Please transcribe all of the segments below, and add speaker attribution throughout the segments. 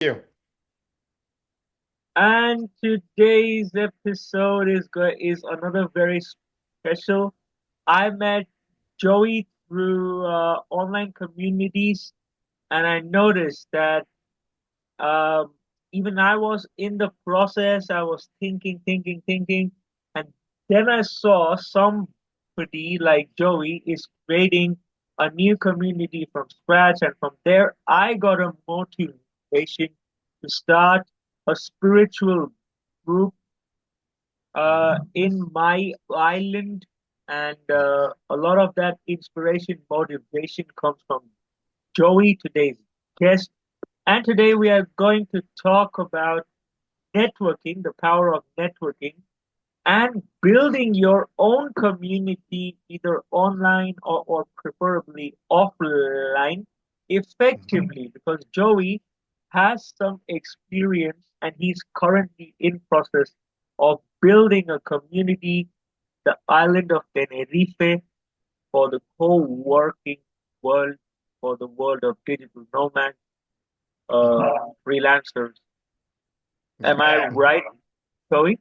Speaker 1: You.
Speaker 2: And today's episode is another very special. I met Joey through online communities, and I noticed that um, even I was in the process. I was thinking, and then I saw somebody like Joey is creating a new community from scratch, and from there I got a motivation to start a spiritual group in my island, and a lot of that inspiration, motivation comes from Joey, today's guest. And today we are going to talk about networking, the power of networking, and building your own community, either online or preferably offline,
Speaker 1: Mhm.
Speaker 2: effectively. Because Joey has some experience and he's currently in process of building a community, the island of Tenerife, for the co-working world, for the world of digital nomads,
Speaker 1: Mhm.
Speaker 2: freelancers. Am
Speaker 1: Yeah.
Speaker 2: I
Speaker 1: Mhm.
Speaker 2: right, Joey?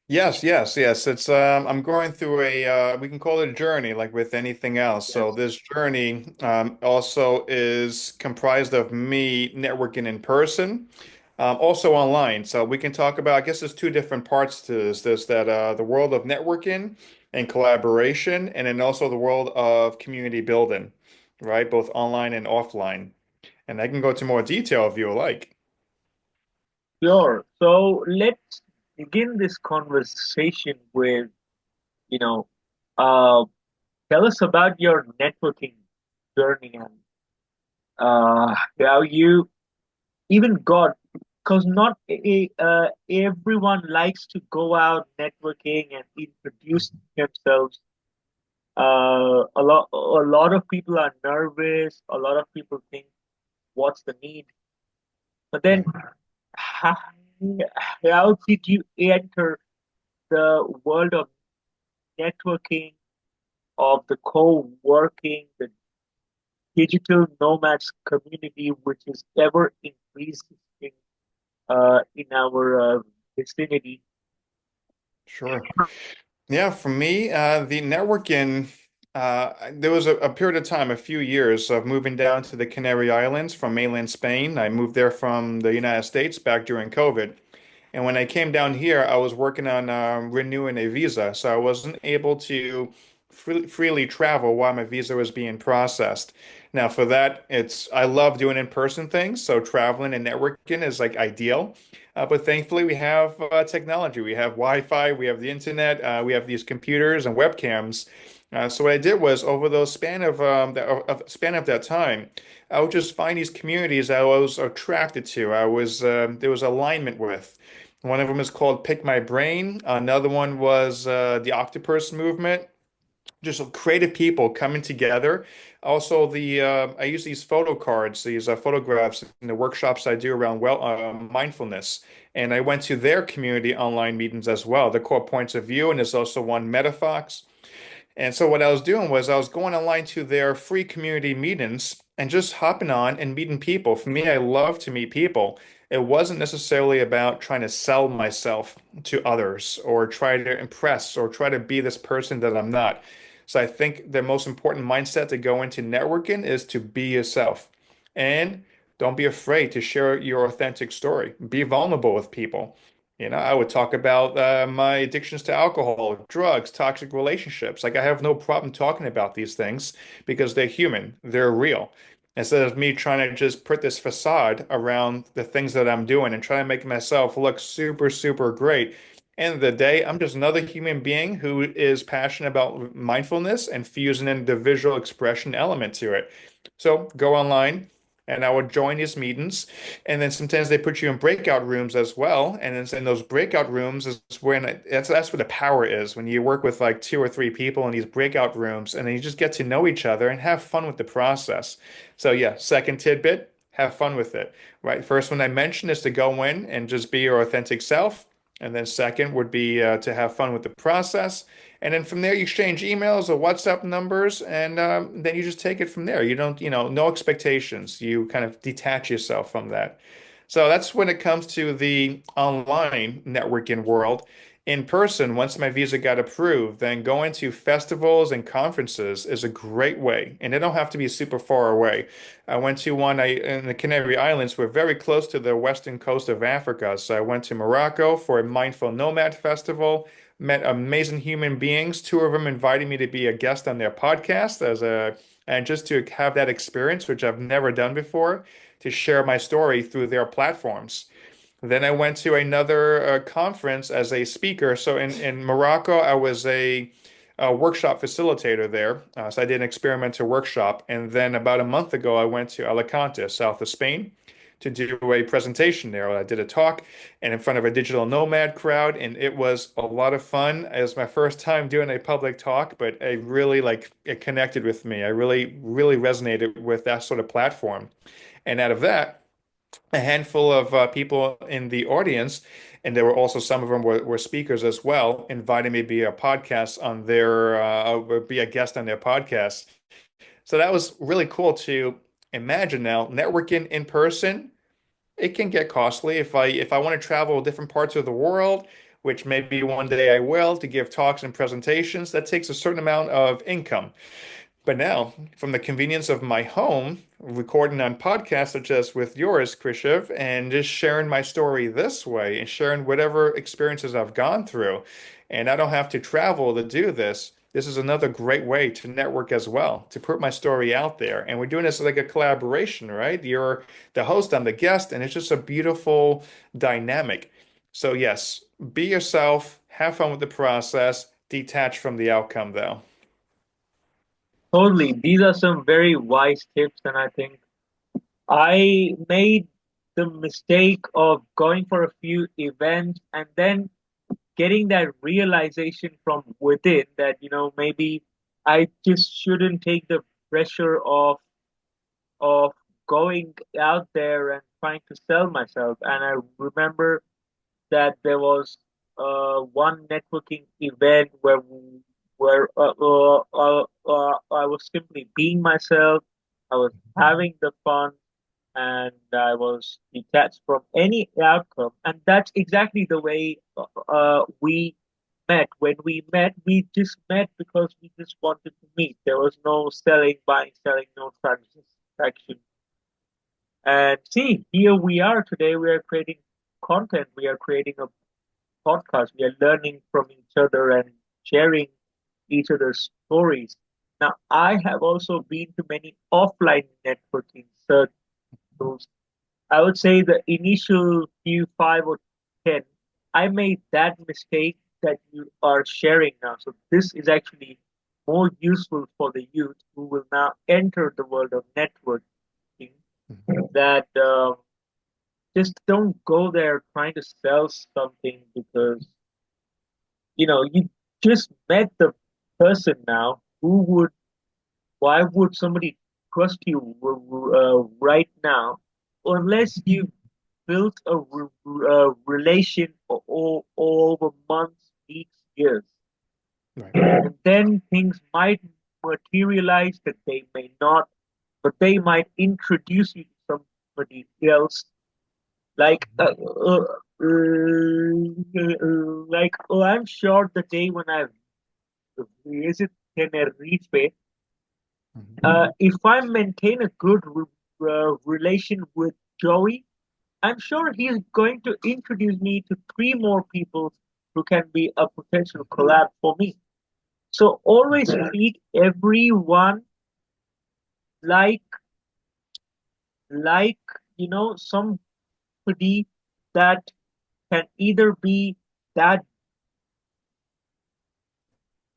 Speaker 1: Yes. It's I'm going through a we can call it a journey like with anything else. So
Speaker 2: Yes.
Speaker 1: this journey also is comprised of me networking in person, also online. So we can talk about, I guess there's two different parts to this. There's that the world of networking and collaboration, and then also the world of community building, right? Both online and offline. And I can go into more detail if you like.
Speaker 2: Sure. So let's begin this conversation with, you know, uh, tell us about your networking journey and how you even got, because not everyone likes to go out networking and introduce themselves. A lot of people are nervous. A lot of people think, "What's the need?" But then,
Speaker 1: Right.
Speaker 2: how, how did you enter the world of networking, of the co-working, the digital nomads community, which is ever increasing in our vicinity?
Speaker 1: Sure. Yeah, for me, the networking, there was a period of time, a few years of moving down to the Canary Islands from mainland Spain. I moved there from the United States back during COVID. And when I came down here, I was working on renewing a visa. So I wasn't able to freely travel while my visa was being processed. Now, for that, I love doing in-person things. So traveling and networking is like ideal. But thankfully, we have technology. We have Wi-Fi, we have the internet, we have these computers and webcams. So what I did was over those span of that time, I would just find these communities I was attracted to. There was alignment with. One of them is called Pick My Brain. Another one was the Octopus Movement. Just creative people coming together. Also, I use these photo cards, these photographs in the workshops I do around mindfulness. And I went to their community online meetings as well. The core points of view, and there's also one MetaFox. And so what I was doing was I was going online to their free community meetings and just hopping on and meeting people. For me, I love to meet people. It wasn't necessarily about trying to sell myself to others or try to impress or try to be this person that I'm not. So I think the most important mindset to go into networking is to be yourself. And don't be afraid to share your authentic story. Be vulnerable with people. I would talk about my addictions to alcohol, drugs, toxic relationships. Like, I have no problem talking about these things because they're human, they're real. Instead of me trying to just put this facade around the things that I'm doing and trying to make myself look super, super great. End of the day, I'm just another human being who is passionate about mindfulness and fusing in the visual expression element to it. So go online and I would join these meetings. And then sometimes they put you in breakout rooms as well. And then in those breakout rooms is that's where the power is when you work with like two or three people in these breakout rooms and then you just get to know each other and have fun with the process. So yeah, second tidbit, have fun with it. Right. First one I mentioned is to go in and just be your authentic self. And then second would be to have fun with the process. And then from there, you exchange emails or WhatsApp numbers, and then you just take it from there. You don't, no expectations. You kind of detach yourself from that. So that's when it comes to the online networking world. In person, once my visa got approved, then going to festivals and conferences is a great way, and they don't have to be super far away. I went to one in the Canary Islands. We're very close to the western coast of Africa, so I went to Morocco for a Mindful Nomad Festival. Met amazing human beings. Two of them invited me to be a guest on their podcast and just to have that experience, which I've never done before, to share my story through their platforms. Then I went to another conference as a speaker. So in Morocco, I was a workshop facilitator there. So I did an experimental workshop. And then about a month ago, I went to Alicante, south of Spain, to do a presentation there. I did a talk and in front of a digital nomad crowd, and it was a lot of fun. It was my first time doing a public talk, but I really like it connected with me. I really, really resonated with that sort of platform. And out of that, a handful of people in the audience, and there were also some of them were speakers as well, invited me to be a podcast on their be a guest on their podcast. So that was really cool to imagine now networking in person. It can get costly if I want to travel different parts of the world, which maybe one day I will to give talks and presentations. That takes a certain amount of income. But now, from the convenience of my home, recording on podcasts such as with yours, Krishiv, and just sharing my story this way and sharing whatever experiences I've gone through, and I don't have to travel to do this. This is another great way to network as well, to put my story out there. And we're doing this like a collaboration, right? You're the host, I'm the guest, and it's just a beautiful dynamic. So, yes, be yourself, have fun with the process, detach from the outcome, though.
Speaker 2: Totally. These are some very wise tips, and I think I made the mistake of going for a few events and then getting that realization from within that, maybe I just shouldn't take the pressure of going out there and trying to sell myself. And I remember that there was one networking event where I was simply being myself. I was having the fun, and I was detached from any outcome. And that's exactly the way we met. When we met, we just met because we just wanted to meet. There was no selling, buying, selling, no transaction. And see, here we are today. We are creating content. We are creating a podcast. We are learning from each other and sharing each other's stories. Now, I have also been to many offline networking circles. I would say the initial few five or 10, I made that mistake that you are sharing now. So this is actually more useful for the youth who will now enter the world of networking, that just don't go there trying to sell something because you just met the person now. Why would somebody trust you right now unless you built a relation over months, weeks, years?
Speaker 1: Right.
Speaker 2: And then things might materialize that they may not, but they might introduce you to somebody else. Like, I'm sure the day when I visit Tenerife,
Speaker 1: Mhm.
Speaker 2: if I maintain a good relation with Joey, I'm sure he's going to introduce me to three more people who can be a potential collab for me. So always treat everyone like like somebody that can either be that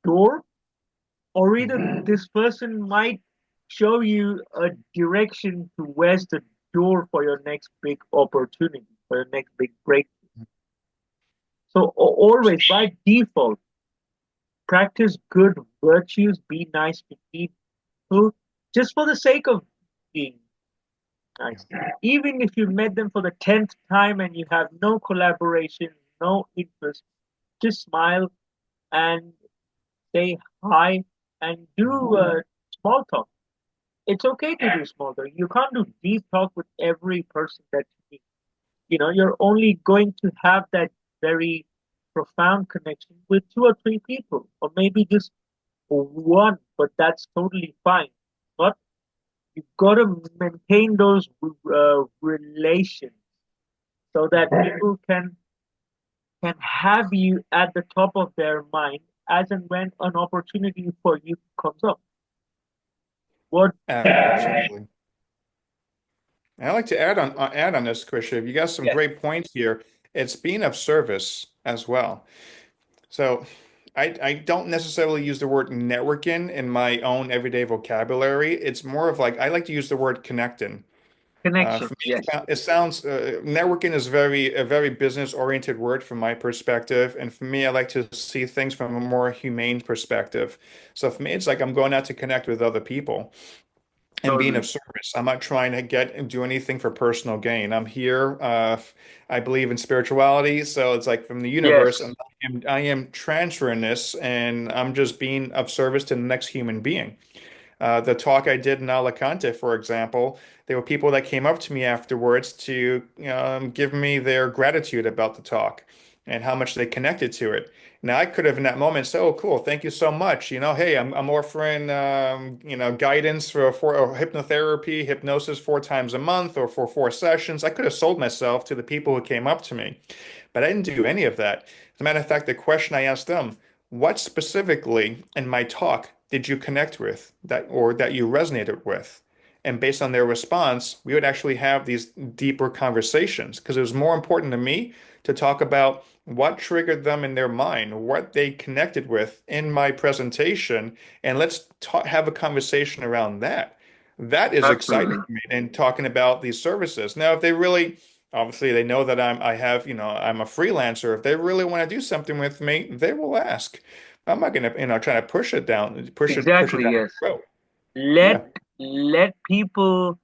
Speaker 2: door, or either
Speaker 1: Mhm.
Speaker 2: this person might show you a direction to where's the door for your next big opportunity, for your next big break. So always by default, practice good virtues, be nice to people just for the sake of being
Speaker 1: Yeah.
Speaker 2: nice. Even if you met them for the 10th time and you have no collaboration, no interest, just smile and say hi and
Speaker 1: Mhm.
Speaker 2: do small talk. It's okay to do small talk. You can't do deep talk with every person that you meet. you're only going to have that very profound connection with two or three people, or maybe just one, but that's totally fine. But you've got to maintain those relations so that people can have you at the top of their mind as and when an opportunity for you comes up. What?
Speaker 1: Absolutely. And I'd like to add on this, Krisha. You got some
Speaker 2: Yes,
Speaker 1: great points here. It's being of service as well. So I don't necessarily use the word networking in my own everyday vocabulary. It's more of like I like to use the word connecting. For
Speaker 2: connections.
Speaker 1: me,
Speaker 2: Yes,
Speaker 1: it sounds networking is a very business oriented word from my perspective, and for me, I like to see things from a more humane perspective. So for me, it's like I'm going out to connect with other people and being of
Speaker 2: totally.
Speaker 1: service. I'm not trying to get and do anything for personal gain. I'm here. I believe in spirituality, so it's like from the universe,
Speaker 2: Yes,
Speaker 1: and I am transferring this, and I'm just being of service to the next human being. The talk I did in Alicante, for example, there were people that came up to me afterwards to give me their gratitude about the talk and how much they connected to it. Now, I could have in that moment said, "Oh, cool, thank you so much. Hey, I'm offering guidance for or hypnotherapy, hypnosis 4 times a month or for 4 sessions." I could have sold myself to the people who came up to me, but I didn't do any of that. As a matter of fact, the question I asked them, what specifically in my talk did you connect with that you resonated with? And based on their response, we would actually have these deeper conversations because it was more important to me to talk about what triggered them in their mind, what they connected with in my presentation, and let's have a conversation around that. That is exciting
Speaker 2: absolutely.
Speaker 1: for me and talking about these services. Now, if they really obviously they know that I'm a freelancer. If they really want to do something with me, they will ask. I'm not gonna, try to push it
Speaker 2: Exactly.
Speaker 1: down
Speaker 2: Yes.
Speaker 1: their throat.
Speaker 2: Let
Speaker 1: Yeah,
Speaker 2: let people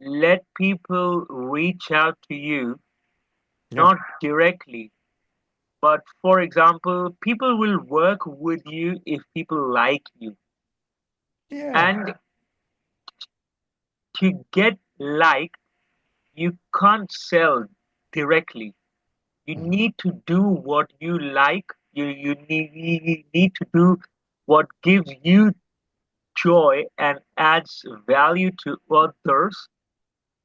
Speaker 2: let people reach out to you,
Speaker 1: yeah,
Speaker 2: not directly, but for example, people will work with you if people like you.
Speaker 1: yeah.
Speaker 2: And to get liked, you can't sell directly. You
Speaker 1: Hmm.
Speaker 2: need to do what you like. You need to do what gives you joy and adds value to others.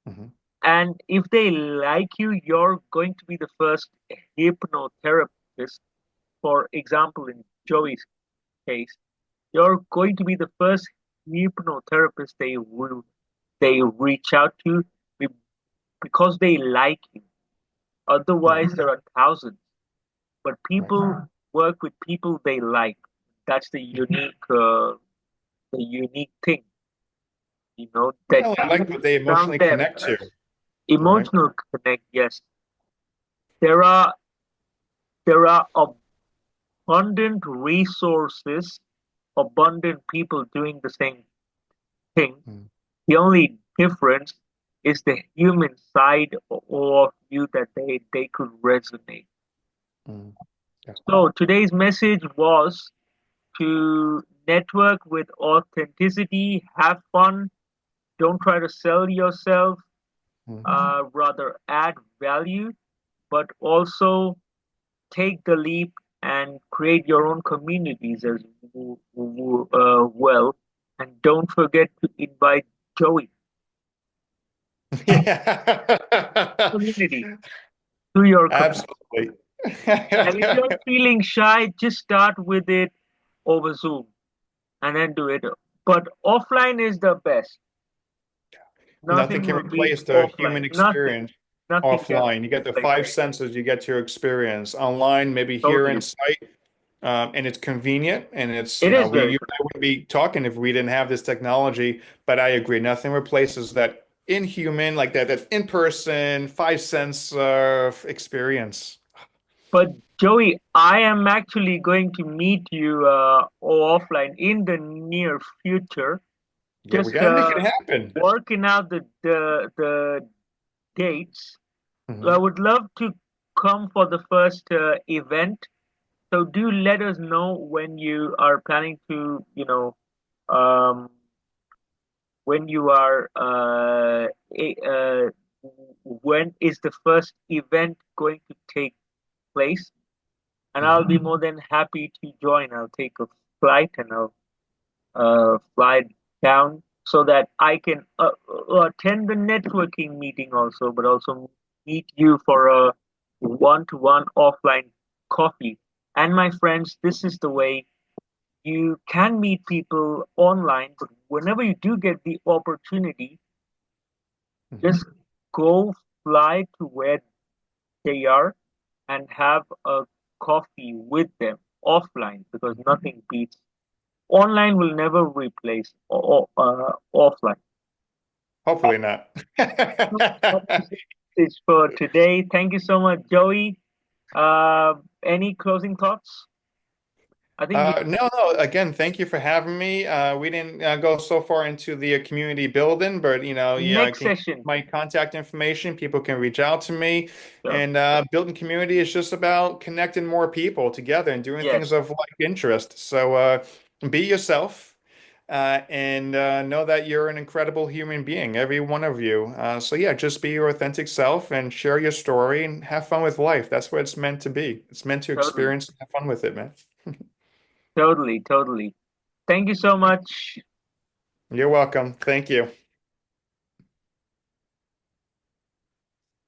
Speaker 1: Hmm.
Speaker 2: And if they like you, you're going to be the first hypnotherapist. For example, in Joey's case, you're going to be the first hypnotherapist they reach out to because they like you.
Speaker 1: Yeah,
Speaker 2: Otherwise, there are thousands. But
Speaker 1: right.
Speaker 2: people work with people they like. That's the unique thing, that
Speaker 1: Not only like,
Speaker 2: you
Speaker 1: but they
Speaker 2: found
Speaker 1: emotionally
Speaker 2: them.
Speaker 1: connect to, right?
Speaker 2: Emotional connect, yes. There are there are abundant resources, abundant people doing the same thing.
Speaker 1: Mm,
Speaker 2: The only difference is the human side of you that they could resonate.
Speaker 1: mm, yeah.
Speaker 2: So today's message was to network with authenticity, have fun, don't try to sell yourself,
Speaker 1: Mm.
Speaker 2: rather add value, but also take the leap and create your own communities as well. And don't forget to invite Joey
Speaker 1: Yeah.
Speaker 2: community to your community.
Speaker 1: Absolutely.
Speaker 2: And if you're feeling shy, just start with it over Zoom and then do it. But offline is the best.
Speaker 1: Nothing
Speaker 2: Nothing
Speaker 1: can
Speaker 2: will beat
Speaker 1: replace the
Speaker 2: offline.
Speaker 1: human
Speaker 2: Nothing.
Speaker 1: experience
Speaker 2: Nothing can
Speaker 1: offline. You get the
Speaker 2: replace
Speaker 1: five
Speaker 2: it.
Speaker 1: senses you get to experience online, maybe here in
Speaker 2: Totally.
Speaker 1: sight, and it's convenient. And it's,
Speaker 2: It is
Speaker 1: we
Speaker 2: very
Speaker 1: you
Speaker 2: good.
Speaker 1: and I wouldn't be talking if we didn't have this technology. But I agree, nothing replaces that inhuman, like that in person, five sense experience.
Speaker 2: But Joey, I am actually going to meet you offline in the near future.
Speaker 1: Yeah, we
Speaker 2: Just
Speaker 1: got to make it happen.
Speaker 2: working out the dates. I
Speaker 1: Mhm.
Speaker 2: would love to come for the first event. So do let us know when you are planning to, um, when you are when is the first event going to take place, and I'll
Speaker 1: Hmm.
Speaker 2: be more than happy to join. I'll take a flight and I'll fly down so that I can attend the networking meeting also, but also meet you for a one-to-one offline coffee. And my friends, this is the way you can meet people online, but whenever you do get the opportunity,
Speaker 1: Hmm.
Speaker 2: just go fly to where they are and have a coffee with them offline because nothing beats online will never replace offline.
Speaker 1: Hopefully not.
Speaker 2: Is for today. Thank you so much, Joey. Any closing thoughts? I think we
Speaker 1: No. Again, thank you for having me. We didn't go so far into the community building, but yeah, I
Speaker 2: next
Speaker 1: can
Speaker 2: session.
Speaker 1: my contact information. People can reach out to me,
Speaker 2: So,
Speaker 1: and building community is just about connecting more people together and doing things
Speaker 2: yes,
Speaker 1: of like interest. So be yourself, and know that you're an incredible human being, every one of you. So yeah, just be your authentic self and share your story and have fun with life. That's what it's meant to be. It's meant to
Speaker 2: totally,
Speaker 1: experience and have fun with it, man.
Speaker 2: totally. Thank you so much.
Speaker 1: You're welcome. Thank you.